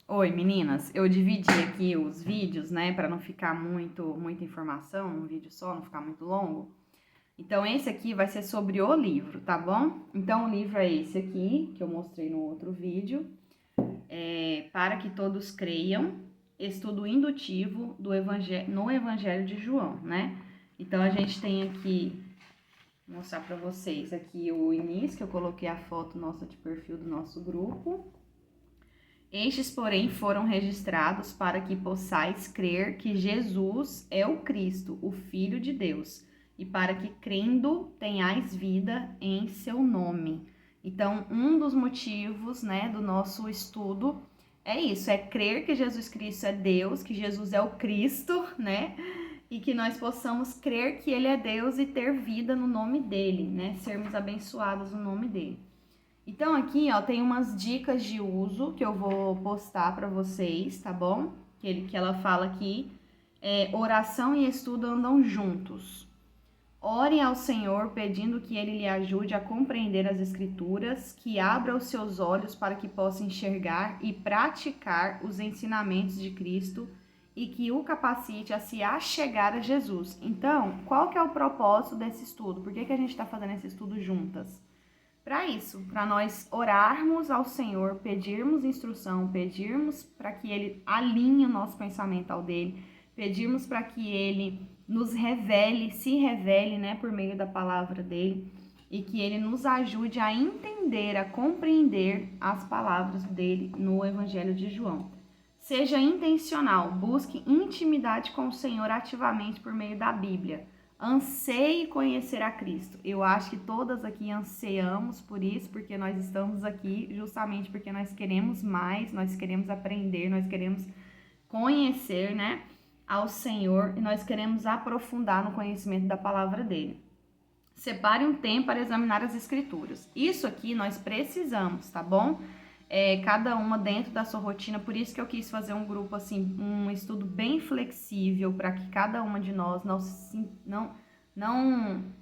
Oi, meninas. Eu dividi aqui os vídeos, né, para não ficar muita informação num vídeo só, não ficar muito longo. Então, esse aqui vai ser sobre o livro, tá bom? Então, o livro é esse aqui, que eu mostrei no outro vídeo. Para que todos creiam, estudo indutivo no Evangelho de João, né? Então, a gente tem aqui, vou mostrar para vocês aqui o início, que eu coloquei a foto nossa de perfil do nosso grupo. Estes, porém, foram registrados para que possais crer que Jesus é o Cristo, o Filho de Deus, e para que, crendo, tenhais vida em seu nome. Então, um dos motivos, né, do nosso estudo é isso, é crer que Jesus Cristo é Deus, que Jesus é o Cristo, né, e que nós possamos crer que Ele é Deus e ter vida no nome dEle, né, sermos abençoados no nome dEle. Então aqui, ó, tem umas dicas de uso que eu vou postar para vocês, tá bom? Que ela fala aqui, oração e estudo andam juntos. Ore ao Senhor pedindo que Ele lhe ajude a compreender as Escrituras, que abra os seus olhos para que possa enxergar e praticar os ensinamentos de Cristo e que o capacite a se achegar a Jesus. Então, qual que é o propósito desse estudo? Por que a gente está fazendo esse estudo juntas? Para isso, para nós orarmos ao Senhor, pedirmos instrução, pedirmos para que Ele alinhe o nosso pensamento ao dele, pedirmos para que Ele nos revele, se revele, né, por meio da palavra dele, e que Ele nos ajude a entender, a compreender as palavras dele no Evangelho de João. Seja intencional, busque intimidade com o Senhor ativamente por meio da Bíblia. Anseie conhecer a Cristo. Eu acho que todas aqui ansiamos por isso, porque nós estamos aqui justamente porque nós queremos mais, nós queremos aprender, nós queremos conhecer, né, ao Senhor e nós queremos aprofundar no conhecimento da palavra dele. Separe um tempo para examinar as Escrituras. Isso aqui nós precisamos, tá bom? Cada uma dentro da sua rotina, por isso que eu quis fazer um grupo assim, um estudo bem flexível para que cada uma de nós não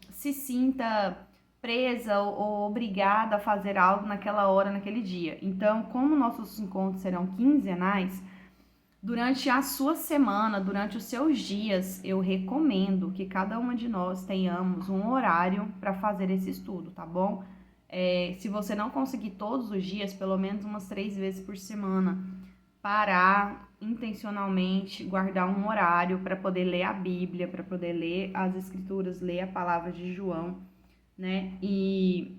se sinta presa ou obrigada a fazer algo naquela hora, naquele dia. Então, como nossos encontros serão quinzenais, durante a sua semana, durante os seus dias, eu recomendo que cada uma de nós tenhamos um horário para fazer esse estudo, tá bom? Se você não conseguir todos os dias, pelo menos umas 3 vezes por semana, parar intencionalmente, guardar um horário para poder ler a Bíblia, para poder ler as Escrituras, ler a palavra de João, né? E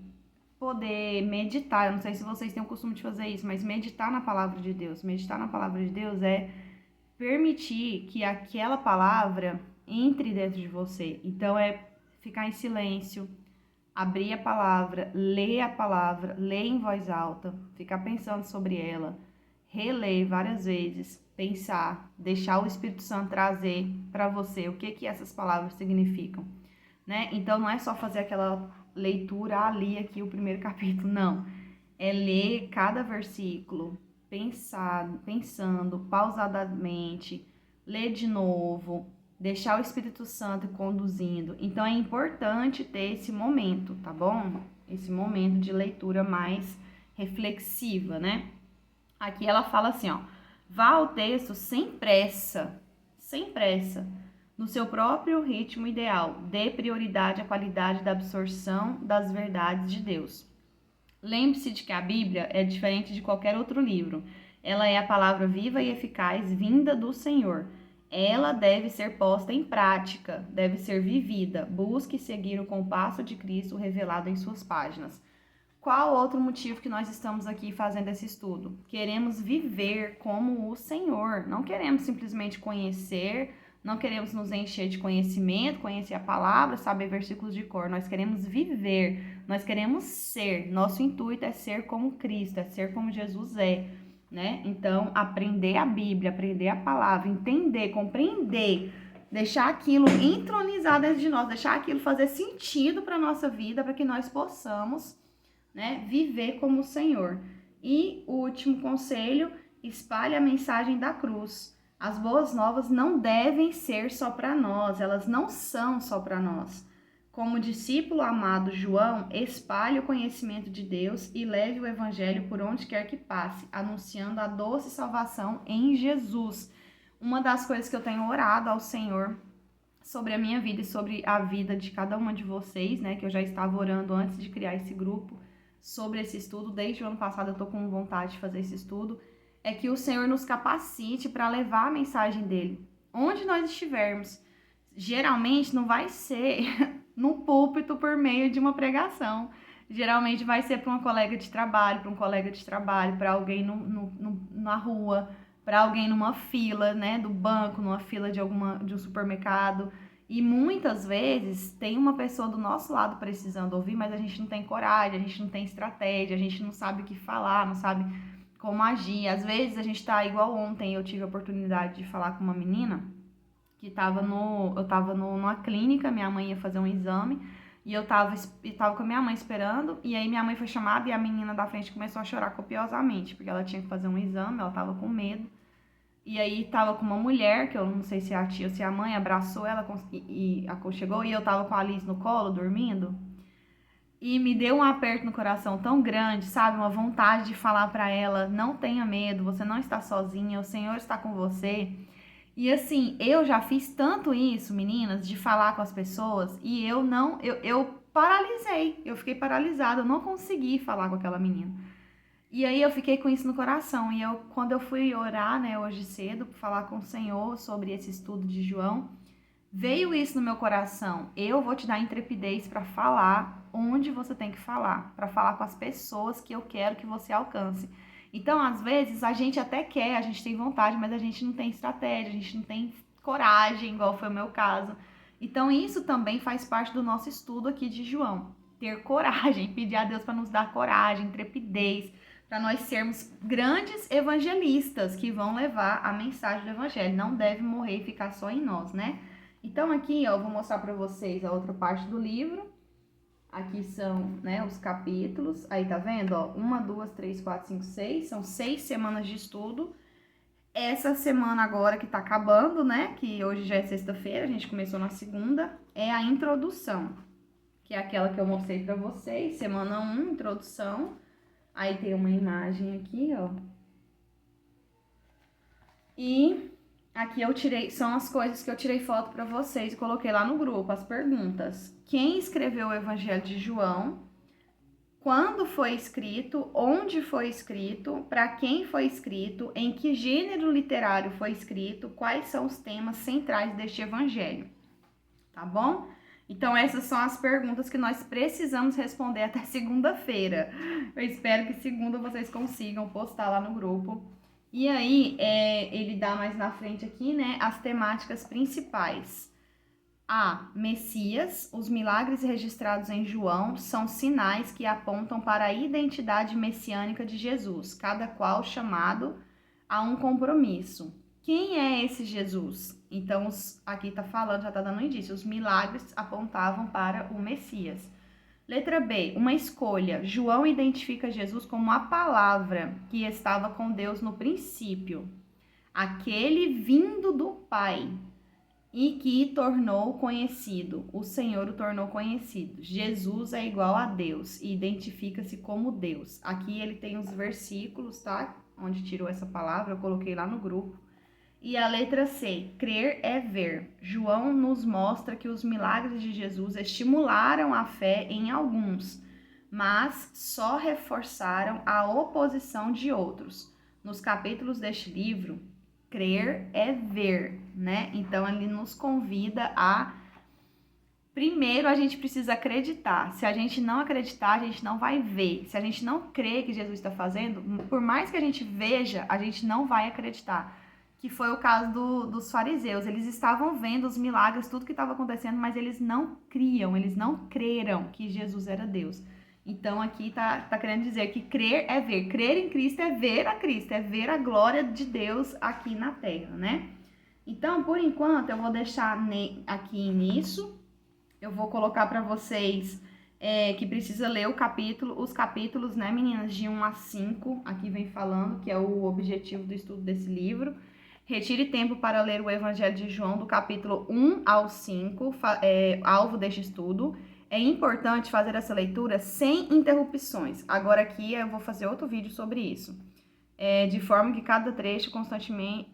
poder meditar. Eu não sei se vocês têm o costume de fazer isso, mas meditar na palavra de Deus. Meditar na palavra de Deus é permitir que aquela palavra entre dentro de você. Então é ficar em silêncio, abrir a palavra, ler em voz alta, ficar pensando sobre ela, reler várias vezes, pensar, deixar o Espírito Santo trazer para você o que essas palavras significam, né? Então não é só fazer aquela leitura, li aqui o primeiro capítulo, não. É ler cada versículo, pensando pausadamente, ler de novo, deixar o Espírito Santo conduzindo. Então é importante ter esse momento, tá bom? Esse momento de leitura mais reflexiva, né? Aqui ela fala assim, ó: vá ao texto sem pressa, no seu próprio ritmo ideal. Dê prioridade à qualidade da absorção das verdades de Deus. Lembre-se de que a Bíblia é diferente de qualquer outro livro. Ela é a palavra viva e eficaz vinda do Senhor. Ela deve ser posta em prática, deve ser vivida. Busque seguir o compasso de Cristo revelado em suas páginas. Qual outro motivo que nós estamos aqui fazendo esse estudo? Queremos viver como o Senhor. Não queremos simplesmente conhecer, não queremos nos encher de conhecimento, conhecer a palavra, saber versículos de cor. Nós queremos viver, nós queremos ser. Nosso intuito é ser como Cristo, é ser como Jesus é, né? Então, aprender a Bíblia, aprender a palavra, entender, compreender, deixar aquilo entronizar dentro de nós, deixar aquilo fazer sentido para a nossa vida, para que nós possamos, né, viver como o Senhor. E o último conselho: espalhe a mensagem da cruz. As boas novas não devem ser só para nós, elas não são só para nós. Como discípulo amado João, espalhe o conhecimento de Deus e leve o evangelho por onde quer que passe, anunciando a doce salvação em Jesus. Uma das coisas que eu tenho orado ao Senhor sobre a minha vida e sobre a vida de cada uma de vocês, né, que eu já estava orando antes de criar esse grupo, sobre esse estudo, desde o ano passado eu tô com vontade de fazer esse estudo, é que o Senhor nos capacite para levar a mensagem dele, onde nós estivermos. Geralmente não vai ser no púlpito por meio de uma pregação. Geralmente vai ser para uma colega de trabalho, para um colega de trabalho, para alguém na rua, para alguém numa fila, né, do banco, numa fila de um supermercado. E muitas vezes tem uma pessoa do nosso lado precisando ouvir, mas a gente não tem coragem, a gente não tem estratégia, a gente não sabe o que falar, não sabe como agir. Às vezes a gente tá igual ontem, eu tive a oportunidade de falar com uma menina que eu tava numa clínica, minha mãe ia fazer um exame, e eu tava com a minha mãe esperando, e aí minha mãe foi chamada e a menina da frente começou a chorar copiosamente, porque ela tinha que fazer um exame, ela tava com medo. E aí tava com uma mulher, que eu não sei se é a tia ou se é a mãe, abraçou ela e aconchegou, e eu tava com a Alice no colo, dormindo. E me deu um aperto no coração tão grande, sabe? Uma vontade de falar pra ela, não tenha medo, você não está sozinha, o Senhor está com você. E assim, eu já fiz tanto isso, meninas, de falar com as pessoas, e eu paralisei, eu fiquei paralisada, eu não consegui falar com aquela menina. E aí eu fiquei com isso no coração. E quando eu fui orar, né, hoje cedo, para falar com o Senhor sobre esse estudo de João, veio isso no meu coração. Eu vou te dar intrepidez para falar onde você tem que falar, para falar com as pessoas que eu quero que você alcance. Então, às vezes, a gente até quer, a gente tem vontade, mas a gente não tem estratégia, a gente não tem coragem, igual foi o meu caso. Então, isso também faz parte do nosso estudo aqui de João. Ter coragem, pedir a Deus para nos dar coragem, intrepidez, para nós sermos grandes evangelistas que vão levar a mensagem do evangelho. Não deve morrer e ficar só em nós, né? Então aqui, ó, eu vou mostrar para vocês a outra parte do livro. Aqui são, né, os capítulos. Aí tá vendo, ó, 1, 2, 3, 4, 5, 6. São 6 semanas de estudo. Essa semana agora que tá acabando, né, que hoje já é sexta-feira, a gente começou na segunda, é a introdução, que é aquela que eu mostrei para vocês. Semana 1, introdução. Aí tem uma imagem aqui, ó. E aqui eu tirei, são as coisas que eu tirei foto para vocês e coloquei lá no grupo, as perguntas. Quem escreveu o Evangelho de João? Quando foi escrito? Onde foi escrito? Para quem foi escrito? Em que gênero literário foi escrito? Quais são os temas centrais deste Evangelho? Tá bom? Então, essas são as perguntas que nós precisamos responder até segunda-feira. Eu espero que segunda vocês consigam postar lá no grupo. E aí, ele dá mais na frente aqui, né, as temáticas principais. Messias. Os milagres registrados em João são sinais que apontam para a identidade messiânica de Jesus, cada qual chamado a um compromisso. Quem é esse Jesus? Então, aqui tá falando, já tá dando um indício. Os milagres apontavam para o Messias. Letra B, uma escolha. João identifica Jesus como a palavra que estava com Deus no princípio. Aquele vindo do Pai e que tornou conhecido. O Senhor o tornou conhecido. Jesus é igual a Deus e identifica-se como Deus. Aqui ele tem os versículos, tá? Onde tirou essa palavra, eu coloquei lá no grupo. E a letra C, crer é ver. João nos mostra que os milagres de Jesus estimularam a fé em alguns, mas só reforçaram a oposição de outros. Nos capítulos deste livro, crer é ver, né? Então ele nos convida a... Primeiro a gente precisa acreditar. Se a gente não acreditar, a gente não vai ver. Se a gente não crê que Jesus está fazendo, por mais que a gente veja, a gente não vai acreditar. Que foi o caso dos fariseus. Eles estavam vendo os milagres, tudo que estava acontecendo, mas eles não criam, eles não creram que Jesus era Deus. Então aqui tá querendo dizer que crer é ver. Crer em Cristo é ver a Cristo, é ver a glória de Deus aqui na terra, né? Então, por enquanto, eu vou deixar aqui nisso. Eu vou colocar para vocês que precisa ler os capítulos, né, meninas, de 1 a 5. Aqui vem falando que é o objetivo do estudo desse livro. Retire tempo para ler o Evangelho de João, do capítulo 1 ao 5, alvo deste estudo. É importante fazer essa leitura sem interrupções. Agora aqui eu vou fazer outro vídeo sobre isso. De forma que cada trecho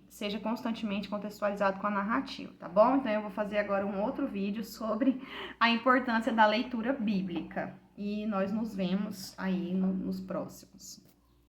seja constantemente contextualizado com a narrativa, tá bom? Então eu vou fazer agora um outro vídeo sobre a importância da leitura bíblica. E nós nos vemos aí nos próximos.